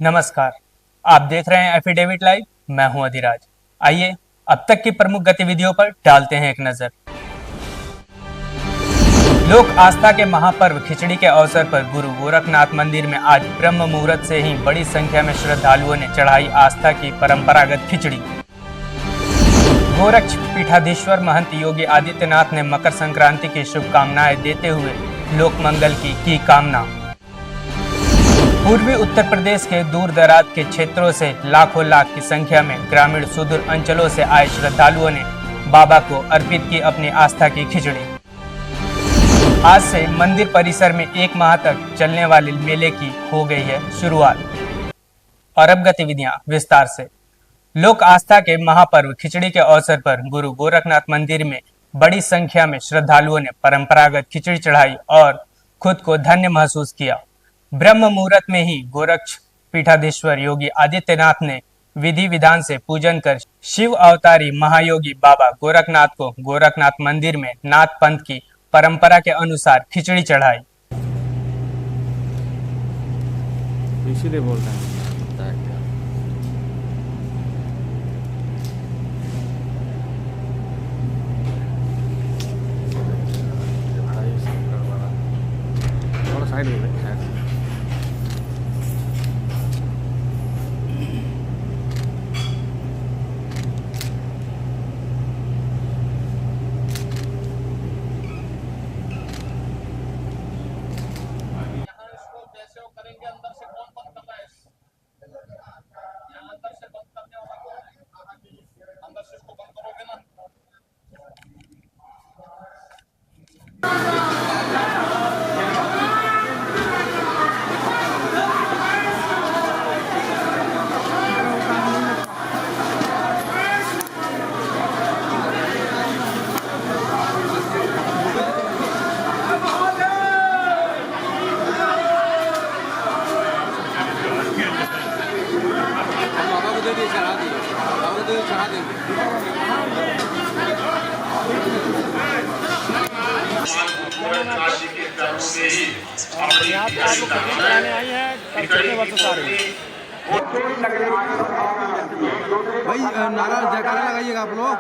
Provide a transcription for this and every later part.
नमस्कार। आप देख रहे हैं एफिडेविट लाइव। मैं हूं अधिराज। आइए अब तक की प्रमुख गतिविधियों पर डालते हैं एक नजर। लोक आस्था के महापर्व खिचड़ी के अवसर पर गुरु गोरखनाथ मंदिर में आज ब्रह्म मुहूर्त से ही बड़ी संख्या में श्रद्धालुओं ने चढ़ाई आस्था की परंपरागत खिचड़ी। गोरक्ष पीठाधीश्वर महंत योगी आदित्यनाथ ने मकर संक्रांति की शुभकामनाएं देते हुए लोक मंगल की कामना। पूर्वी उत्तर प्रदेश के दूर दराज के क्षेत्रों से लाखों लाख की संख्या में ग्रामीण सुदूर अंचलों से आए श्रद्धालुओं ने बाबा को अर्पित की अपनी आस्था की खिचड़ी। आज से मंदिर परिसर में एक माह तक चलने वाले मेले की हो गई है शुरुआत। और अब गतिविधियां विस्तार से। लोक आस्था के महापर्व खिचड़ी के अवसर पर गुरु गोरखनाथ मंदिर में बड़ी संख्या में श्रद्धालुओं ने परंपरागत खिचड़ी चढ़ाई और खुद को धन्य महसूस किया। ब्रह्म मुहूर्त में ही गोरक्ष पीठाधीश्वर योगी आदित्यनाथ ने विधि विधान से पूजन कर शिव अवतारी महायोगी बाबा गोरखनाथ को गोरखनाथ मंदिर में नाथ पंथ की परंपरा के अनुसार खिचड़ी चढ़ाई। इसीलिए बोल रहे हैं। थोड़ा साइड में करेंगे। अंदर से कौन बंद कर रहा है? यहाँ अंदर से बंद करने वाला कौन है? अंदर से इसको बंद करोगे ना। भाई नारा जयकारा लगाइएगा आप लोग।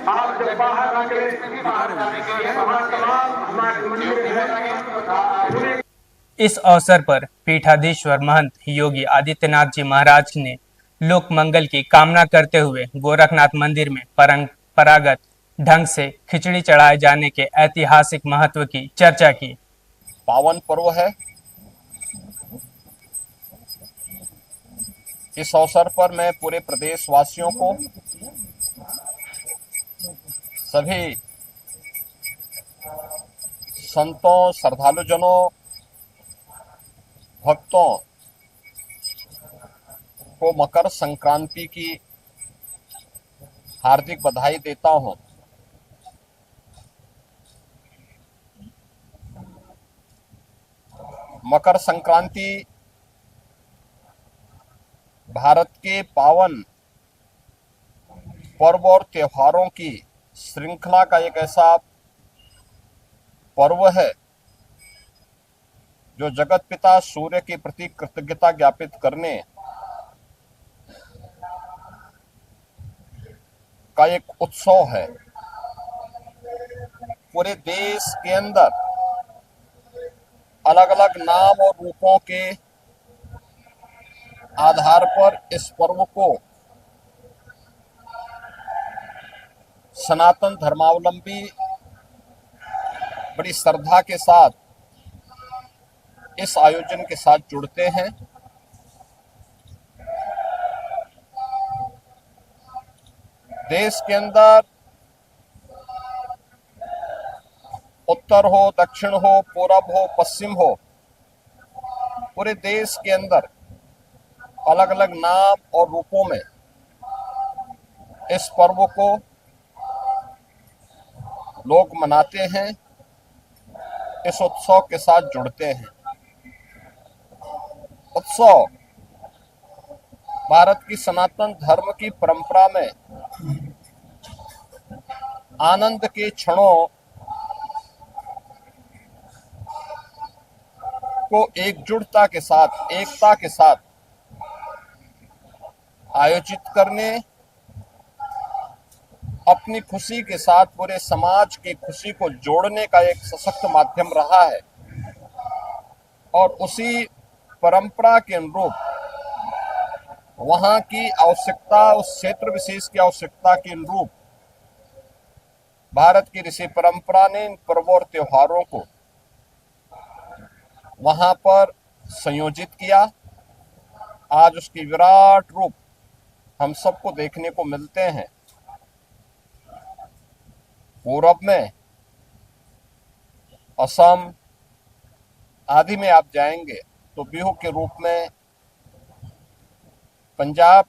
आप जब बाहर निकले इस अवसर पर पीठाधीश्वर महंत योगी आदित्यनाथ जी महाराज ने लोक मंगल की कामना करते हुए गोरखनाथ मंदिर में परंपरागत ढंग से खिचड़ी चढ़ाए जाने के ऐतिहासिक महत्व की चर्चा की। पावन पर्व है। इस अवसर पर मैं पूरे प्रदेश वासियों को, सभी संतों, श्रद्धालुजनों, भक्तों को मकर संक्रांति की हार्दिक बधाई देता हूं। मकर संक्रांति भारत के पावन पर्व और त्योहारों की श्रृंखला का एक ऐसा पर्व है जो जगत पिता सूर्य के प्रति कृतज्ञता ज्ञापित करने का एक उत्सव है। पूरे देश के अंदर अलग अलग नाम और रूपों के आधार पर इस पर्व को सनातन धर्मावलंबी बड़ी श्रद्धा के साथ इस आयोजन के साथ जुड़ते हैं। देश के अंदर उत्तर हो, दक्षिण हो, पूरब हो, पश्चिम हो, पूरे देश के अंदर अलग अलग नाम और रूपों में इस पर्व को लोग मनाते हैं, इस उत्सव के साथ जुड़ते हैं। उत्सव भारत की सनातन धर्म की परंपरा में आनंद के क्षणों को एकजुटता के साथ, एकता के साथ आयोजित करने, अपनी खुशी के साथ पूरे समाज की खुशी को जोड़ने का एक सशक्त माध्यम रहा है। और उसी परंपरा के अनुरूप वहां की आवश्यकता, उस क्षेत्र विशेष की आवश्यकता के अनुरूप भारत की ऋषि परंपरा ने इन पर्वों और त्योहारों को वहां पर संयोजित किया। आज उसकी विराट रूप हम सबको देखने को मिलते हैं। पूरब में असम आदि में आप जाएंगे तो बिहू के रूप में, पंजाब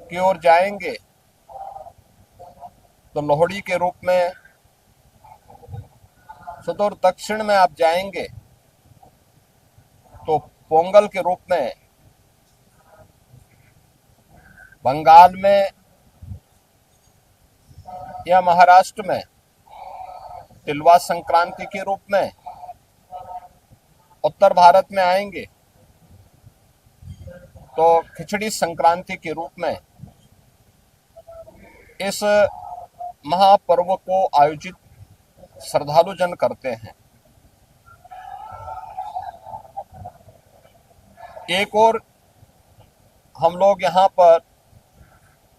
की ओर जाएंगे तो लोहड़ी के रूप में, सुदूर दक्षिण में आप जाएंगे तो पोंगल के रूप में, बंगाल में या महाराष्ट्र में तिलवा संक्रांति के रूप में, उत्तर भारत में आएंगे तो खिचड़ी संक्रांति के रूप में इस महापर्व को आयोजित श्रद्धालु जन करते हैं। एक और हम लोग यहाँ पर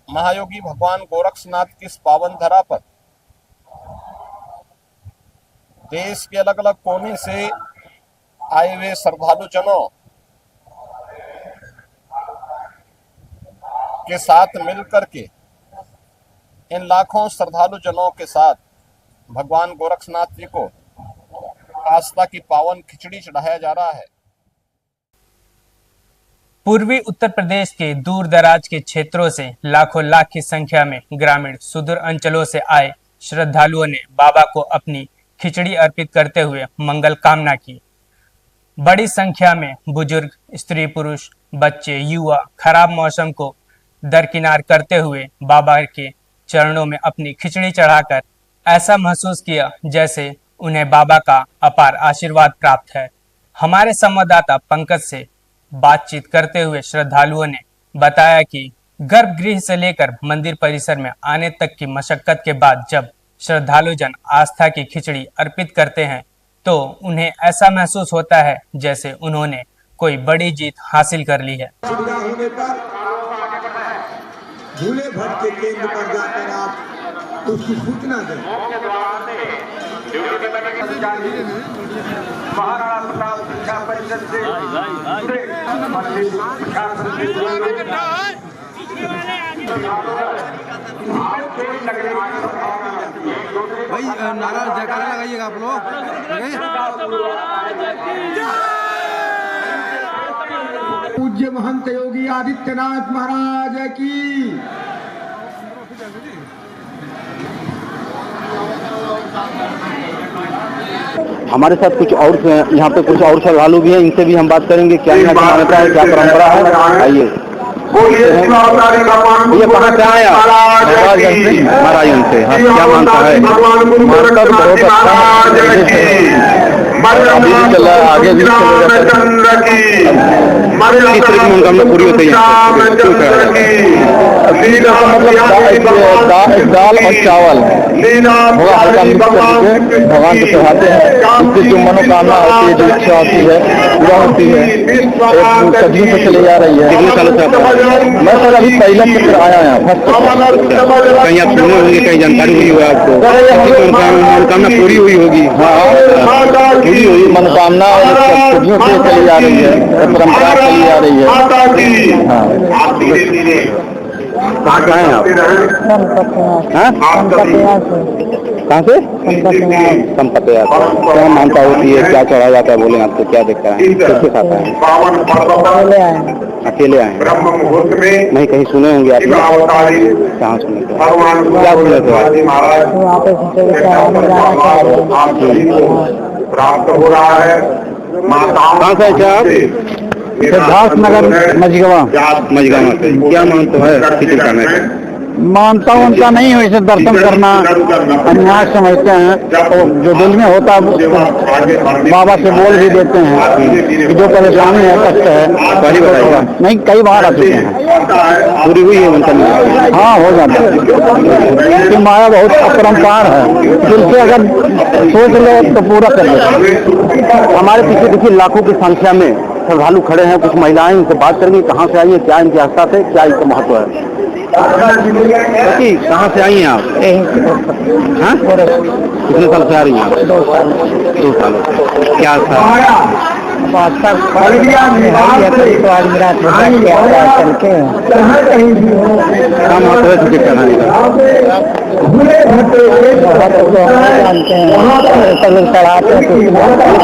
महायोगी भगवान गोरक्षनाथ की इस पावन धरा पर देश के अलग अलग कोने से आए हुए श्रद्धालु जनों के साथ मिलकर के, इन लाखों श्रद्धालु जनों के साथ भगवान गोरक्षनाथ जी को आस्था की पावन खिचड़ी चढ़ाया जा रहा है। पूर्वी उत्तर प्रदेश के दूर दराज के क्षेत्रों से लाखों लाख की संख्या में ग्रामीण सुदूर अंचलों से आए श्रद्धालुओं ने बाबा को अपनी खिचड़ी अर्पित करते हुए मंगल कामना की। बड़ी संख्या में बुजुर्ग, स्त्री पुरुष, बच्चे, युवा खराब मौसम को दरकिनार करते हुए बाबा के चरणों में अपनी खिचड़ी चढ़ाकर ऐसा महसूस किया जैसे उन्हें बाबा का अपार आशीर्वाद प्राप्त है। हमारे संवाददाता पंकज से बातचीत करते हुए श्रद्धालुओं ने बताया कि गर्भगृह से लेकर मंदिर परिसर में आने तक की मशक्कत के बाद जब श्रद्धालु जन आस्था की खिचड़ी अर्पित करते हैं तो उन्हें ऐसा महसूस होता है जैसे उन्होंने कोई बड़ी जीत हासिल कर ली है। झूले भट्ट के केंद्र पर जाकर आप उसकी सूचना दें। महाराणा प्रताप शिक्षा परिषद से भाई नारा जयकारा लगाइएगा आप लोग। पूज्य महंत योगी आदित्यनाथ महाराज की। हमारे साथ कुछ और यहाँ पे कुछ और श्रद्धालु भी हैं, इनसे भी हम बात करेंगे क्या यहाँ की मान्यता है, क्या परंपरा है। आइए ये कहाँ से आया महाराजगंज से, महाराजगंज से। हाँ, क्या मानता है? मानता तो बहुत अच्छा है, अभी भी चल रहा है, आगे भी चलेगा। किस तरह की मनोकामना पूरी होती है? दाल और चावल होगा, हल्का मिक्स करके भगवान को चढ़ाते हैं। उसकी जो मनोकामना होती है, जो इच्छा होती है, पूरा होती है। सदियों से चली जा रही है। कितने सालों से? मैं सर अभी पहला चक्कर आया यहाँ, कहीं आप सुने होंगे, कहीं जानकारी हुई होगी आपको, मनोकामना पूरी हुई होगी। हाँ, पूरी हुई मनोकामना सदियों से चली जा रही है, परंपरा चली जा रही है। हाँ, कहाँ हैं आप? कहाँ से? संपत्ति। क्या मानता होती है, क्या चढ़ा जाता है? बोले आपको क्या देखता है, कैसे खाता है? अकेले आए हैं? नहीं, कहीं सुने होंगे आप? कहाँ सुने थे? क्या बोले थे? प्राप्त हो रहा है। कहाँ से क्या आप? सिद्धार्थ नगर मझगावा से। क्या मानते है खिचड़ी खाने का? मानता उनका नहीं है, इसे दर्शन करना अन्याय समझते हैं। तो जो दिल में होता है वो बाबा से बोल भी देते हैं कि जो परेशानी है, कष्ट है। पहली बार नहीं, कई बार आ चुके हैं। पूरी हुई है उनका? हाँ, हो जाता है। लेकिन माया बहुत अपरंपार है, दिल से अगर सोच लो तो पूरा कर लो। हमारे पीछे देखिए लाखों की संख्या में श्रद्धालु खड़े हैं। कुछ महिलाएं इनसे बात करेंगी, कहाँ से आई है, क्या इनकी आस्था से, क्या इसका महत्व है। कहाँ से आई हैं आप? हाँ, कितने साल से आ रही हैं आप? 2 साल। 2 साल। क्या था?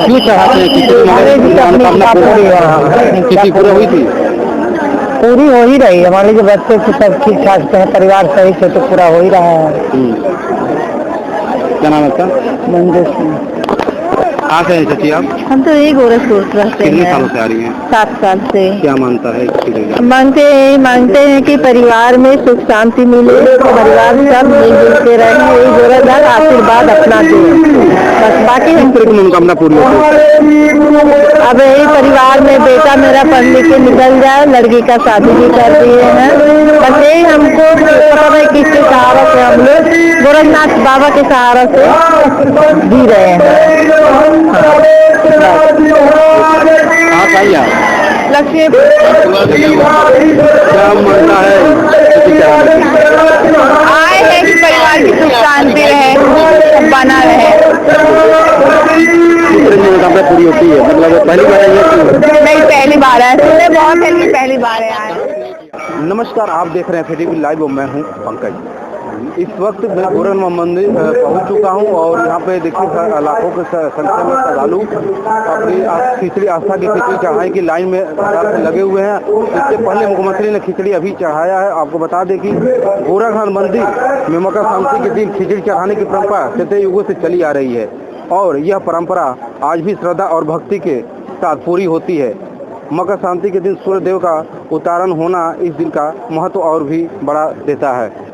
क्यों चढ़ाते हैं? किसी पूरी हुई थी? पूरी हो ही रही है। हमारे जो बच्चे सब ठीक ठाक हैं, परिवार सही से, तो पूरा हो ही रहा है। क्या नाम है आपका? मंदिर सिंह। कहाँ से हैं चाची आप? हम तो यही गोरखपुर रहते कितने हैं। सालों से आ रही हैं? 7 साल से। क्या मानता है इसके लिए? मांगते हैं कि परिवार में सुख शांति मिले, परिवार सब मिलजुल के रहे, यही गोरखनाथ आशीर्वाद अपना दे। बस बाकी हम की मनोकामना पूरी होती है। अब यही परिवार में बेटा मेरा पढ़ लिख के निकल जाए, लड़की का शादी भी कर दिए हैं। बस यही हमको पता है किसके सहारा से हम लोग गोरखनाथ बाबा के सहारा से जी रहे हैं। कहाँ से आई आप? लक्ष्मीपुर। क्या मानता है? आए हैं कि परिवार की सुख शांति रहे, सब बना रहे। मनोकामना पूरी होती है? मतलब पहली बार आई है? नहीं, पहली बार है। सुने बहुत है कि पहली बार है आए। नमस्कार, आप देख रहे हैं FTV लाइव और मैं हूं पंकज। इस वक्त मैं गोरखनाथ मंदिर पहुंच चुका हूं और यहाँ पे देखिए लाखों की संख्या में श्रद्धालु अपनी खिचड़ी आस्था की खिचड़ी चढ़ाने की लाइन में लगे हुए हैं। इससे पहले मुख्यमंत्री ने खिचड़ी अभी चढ़ाया है। आपको बता दें कि गोरखनाथ मंदिर में मकर संक्रांति के दिन खिचड़ी चढ़ाने की परंपरा सतयुगों युगों से चली आ रही है और यह परंपरा आज भी श्रद्धा और भक्ति के साथ पूरी होती है। मकर संक्रांति के दिन सूर्य देव का उतारण होना इस दिन का महत्व और भी बढ़ा देता है।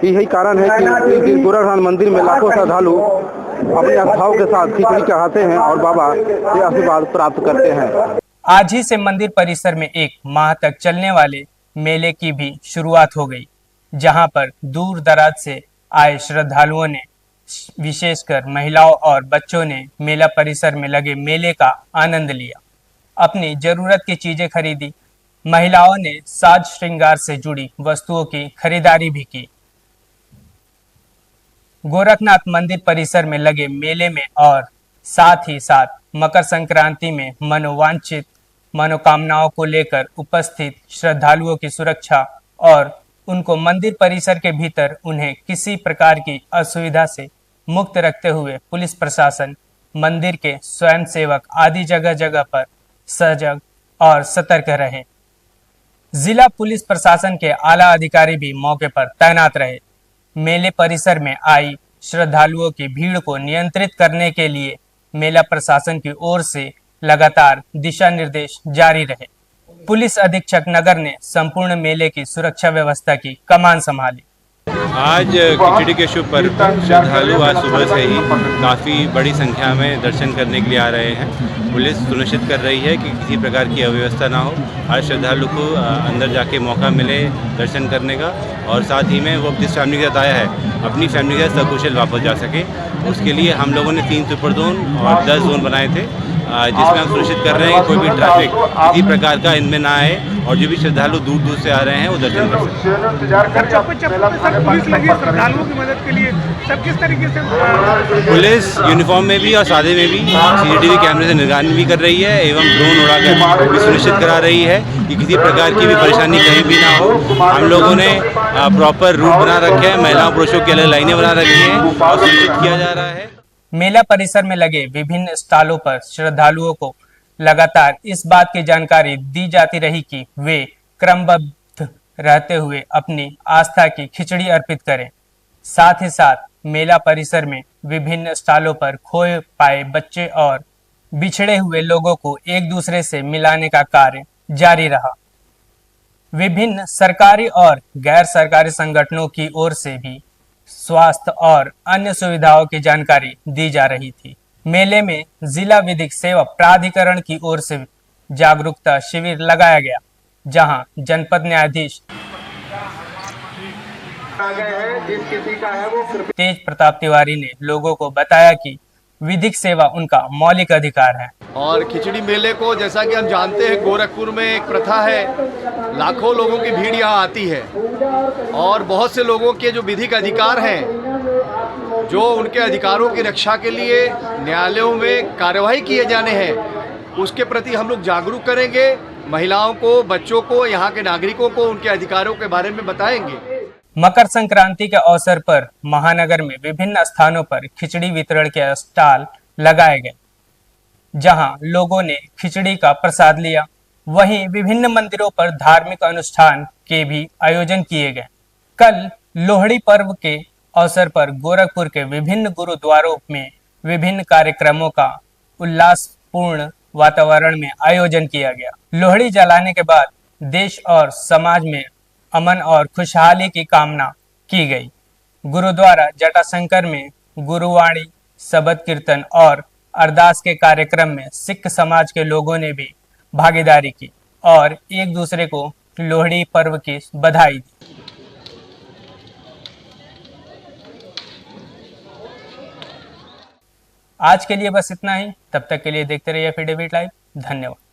यही कारण है कि इस दिन गोरखनाथ मंदिर में लाखों श्रद्धालु अपनी आस्थाओं के साथ खिचड़ी चढ़ाते हैं और बाबा से आशीर्वाद प्राप्त करते हैं। आज ही से मंदिर परिसर में 1 माह तक चलने वाले मेले की भी शुरुआत हो गई, जहां पर दूर दराज से आए श्रद्धालुओं ने, विशेषकर महिलाओं और बच्चों ने मेला परिसर में लगे मेले का आनंद लिया, अपनी जरूरत की चीजें खरीदी। महिलाओं ने साज श्रृंगार से जुड़ी वस्तुओं की खरीदारी भी की। गोरखनाथ मंदिर परिसर में लगे मेले में और साथ ही साथ मकर संक्रांति में मनोवांछित मनोकामनाओं को लेकर उपस्थित श्रद्धालुओं की सुरक्षा और उनको मंदिर परिसर के भीतर उन्हें किसी प्रकार की असुविधा से मुक्त रखते हुए पुलिस प्रशासन, मंदिर के स्वयंसेवक आदि जगह जगह पर सजग और सतर्क रहे। जिला पुलिस प्रशासन के आला अधिकारी भी मौके पर तैनात रहे। मेले परिसर में आई श्रद्धालुओं की भीड़ को नियंत्रित करने के लिए मेला प्रशासन की ओर से लगातार दिशा निर्देश जारी रहे। पुलिस अधीक्षक नगर ने संपूर्ण मेले की सुरक्षा व्यवस्था की कमान संभाली। आज खिचड़ी के शुभ पर्व पर श्रद्धालु आज सुबह से ही काफ़ी बड़ी संख्या में दर्शन करने के लिए आ रहे हैं। पुलिस सुनिश्चित कर रही है कि किसी प्रकार की अव्यवस्था ना हो, हर श्रद्धालु को अंदर जाके मौका मिले दर्शन करने का और साथ ही में वो जिस फैमिली के साथ आया है अपनी फैमिली के साथ सकुशल वापस जा सके। उसके लिए हम लोगों ने 3 सुपर जोन और 10 जोन बनाए थे, जिसमें हम सुनिश्चित कर रहे हैं कि कोई भी ट्रैफिक किसी प्रकार का इनमें ना आए और जो भी श्रद्धालु दूर दूर से आ रहे हैं वो दर्शन कर सकें। पुलिस लगी श्रद्धालुओं की मदद के लिए, सब किस तरीके से? पुलिस यूनिफॉर्म में भी और सादे में भी CCTV कैमरे से निगरानी भी कर रही है एवं ड्रोन उड़ाकर भी सुनिश्चित करा रही है कि किसी प्रकार की भी परेशानी कहीं भी ना हो। हम लोगों ने प्रॉपर रूट बना रखे हैं, महिलाओं पुरुषों की अलग लाइनें बना रखी हैं और सुनिश्चित किया जा रहा है। मेला परिसर में लगे विभिन्न स्टॉलों पर श्रद्धालुओं को लगातार इस बात की जानकारी दी जाती रही कि वे क्रमबद्ध रहते हुए अपनी आस्था की खिचड़ी अर्पित करें। साथ ही साथ मेला परिसर में विभिन्न स्टॉलों पर खोए पाए बच्चे और बिछड़े हुए लोगों को एक दूसरे से मिलाने का कार्य जारी रहा। विभिन्न सरकारी और गैर सरकारी संगठनों की ओर से भी स्वास्थ्य और अन्य सुविधाओं की जानकारी दी जा रही थी। मेले में जिला विधिक सेवा प्राधिकरण की ओर से जागरूकता शिविर लगाया गया, जहां जनपद न्यायाधीश तेज प्रताप तिवारी ने लोगों को बताया कि विधिक सेवा उनका मौलिक अधिकार है। और खिचड़ी मेले को जैसा कि हम जानते हैं, गोरखपुर में एक प्रथा है, लाखों लोगों की भीड़ यहाँ आती है और बहुत से लोगों के जो विधिक अधिकार हैं, जो उनके अधिकारों की रक्षा के लिए न्यायालयों में कार्यवाही किए जाने हैं, उसके प्रति हम लोग जागरूक करेंगे। महिलाओं को, बच्चों को, यहाँ के नागरिकों को उनके अधिकारों के बारे में बताएंगे। मकर संक्रांति के अवसर पर महानगर में विभिन्न स्थानों पर खिचड़ी वितरण के स्टॉल लगाए गए, जहां लोगों ने खिचड़ी का प्रसाद लिया। वहीं विभिन्न मंदिरों पर धार्मिक अनुष्ठान के भी आयोजन किए गए। कल लोहड़ी पर्व के अवसर पर गोरखपुर के विभिन्न गुरुद्वारों में विभिन्न कार्यक्रमों का उल्लासपूर्ण वातावरण में आयोजन किया गया। लोहड़ी जलाने के बाद देश और समाज में अमन और खुशहाली की कामना की गई। गुरुद्वारा जटाशंकर में गुरुवाणी, शबद कीर्तन और अरदास के कार्यक्रम में सिख समाज के लोगों ने भी भागीदारी की और एक दूसरे को लोहड़ी पर्व की बधाई दी। आज के लिए बस इतना ही। तब तक के लिए देखते रहिए एफिडेविट लाइव। धन्यवाद।